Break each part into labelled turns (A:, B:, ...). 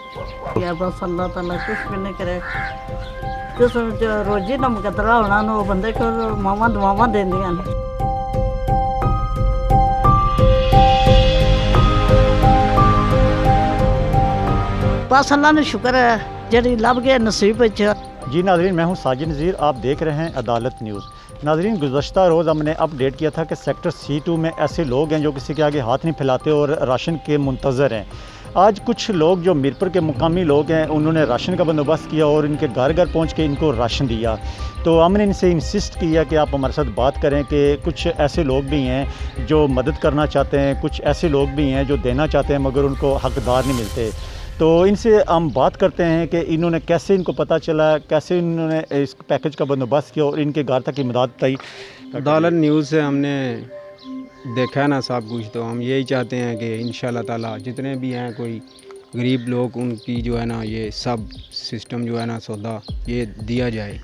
A: या बस अल्लाह ताला कुछ भी नहीं करे। किस्म जो रोजी ना मुकदरा होना नो बंदे को मामा दुआवा देंदियां ने। बस अल्लाह ने शुक्र है जड़ी लब गए नसीब विच।
B: जी नाज़रीन, मैं हूं साजिद नज़ीर, आप देख रहे हैं अदालत न्यूज़। नाज़रीन, गुज़श्ता रोज़ हमने अपडेट किया था कि सेक्टर C2 में ऐसे लोग हैं जो किसी के आगे हाथ नहीं फैलाते और राशन के मुंतज़र हैं। आज कुछ लोग जो मीरपुर के मुकामी लोग हैं उन्होंने राशन का बंदोबस्त किया और इनके घर घर पहुँच के इनको राशन दिया। तो हमने इनसे इंसिस्ट किया कि आप हमारे साथ बात करें कि कुछ ऐसे लोग भी हैं जो मदद करना चाहते हैं, कुछ ऐसे लोग भी हैं जो देना चाहते हैं मगर उनको हकदार नहीं मिलते। तो इनसे हम बात करते हैं कि इन्होंने कैसे, इनको पता चला कैसे इन्होंने इस पैकेज का बंदोबस्त किया और इनके घर तक की मदद पाई।
C: अदालत न्यूज़ से हमने देखा है ना सब कुछ, तो हम यही चाहते हैं कि इंशाल्लाह ताला जितने भी हैं कोई गरीब लोग उनकी जो है ना ये सब सिस्टम जो है ना सौदा ये दिया जाए,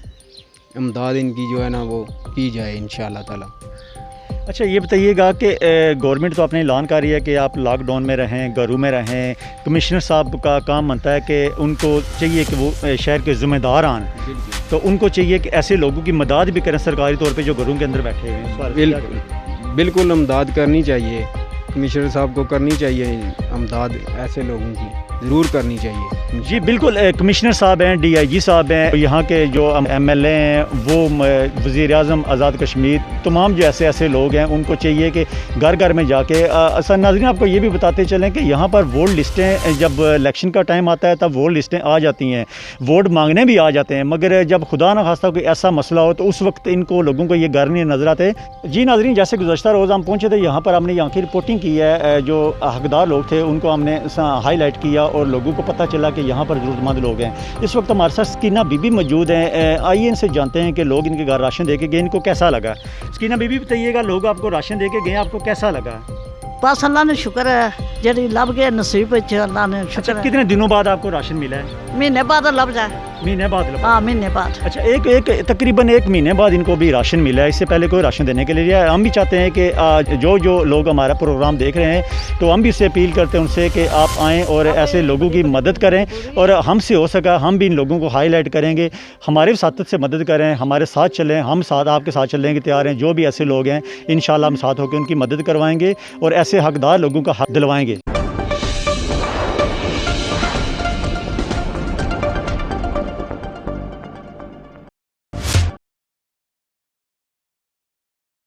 C: इमदाद इनकी जो है ना वो की जाए इंशाल्लाह ताला।
B: अच्छा, ये बताइएगा कि गवर्नमेंट तो आपने ऐलान कर रही है कि आप लॉकडाउन में रहें, घरों में रहें। कमिश्नर साहब का काम बनता है कि उनको चाहिए कि वो शहर के ज़िम्मेदार आन, तो उनको चाहिए कि ऐसे लोगों की मदद भी करें सरकारी तौर पे जो घरों के अंदर बैठे हुए हैं।
C: बिल्कुल इमदाद करनी चाहिए, कमिश्नर साहब को करनी चाहिए इमदाद, ऐसे लोगों की ज़रूर करनी चाहिए।
B: जी बिल्कुल, कमिश्नर साहब हैं, DIG साहब हैं, यहाँ के जो MLA हैं वो वज़ीर आज़म आज़ाद कश्मीर, तमाम जो ऐसे ऐसे लोग हैं उनको चाहिए कि घर घर में जाके असल नाज़रीन आपको ये भी बताते चलें कि यहाँ पर वोट लिस्टें जब इलेक्शन का टाइम आता है तब वोट लिस्टें आ जाती हैं, वोट मांगने भी आ जाते हैं, मगर जब खुदा न खास्ता कोई ऐसा मसला हो तो उस वक्त इनको लोगों को ये घर नहीं नज़र आते। जी नाज़रीन, जैसे गुज़श्ता रोज़ हम पहुँचे थे यहाँ पर, हमने यहाँ की रिपोर्टिंग की है, जो हकदार लोग थे उनको हमने हाईलाइट किया और लोगों को पता चला कि यहाँ पर ज़रूरतमंद लोग हैं। इस वक्त हमारे साथ स्कीना बीबी मौजूद हैं। आइए इनसे जानते हैं कि लोग इनके घर राशन दे के गए, इनको कैसा लगा। स्कीना बीबी बताइएगा, लोग आपको राशन दे के गए, आपको कैसा लगा?
A: बस अल्लाह ने शुक्र है जड़ी लब गए नसीब विच, अल्लाह ने शुक्र है।
B: कितने दिनों बाद आपको राशन मिला है?
A: महीने बाद लब जाए।
B: महीने बाद लगा?
A: हाँ, महीने बाद।
B: अच्छा, एक तकरीबन 1 महीने बाद इनको भी राशन मिला है, इससे पहले कोई राशन देने के लिए। हम भी चाहते हैं कि जो लोग हमारा प्रोग्राम देख रहे हैं तो हम भी इससे अपील करते हैं उनसे कि आप आएँ और ऐसे लोगों की मदद करें और हमसे हो सका हम भी इन लोगों को हाईलाइट करेंगे, हमारे वसातत से मदद करें, हमारे साथ चलें, हम साथ आपके साथ चलने के तैयार हैं। जो भी ऐसे लोग हैं इंशाल्लाह हम साथ होकर उनकी मदद करवाएंगे और ऐसे हकदार लोगों का हक दिलवाएंगे।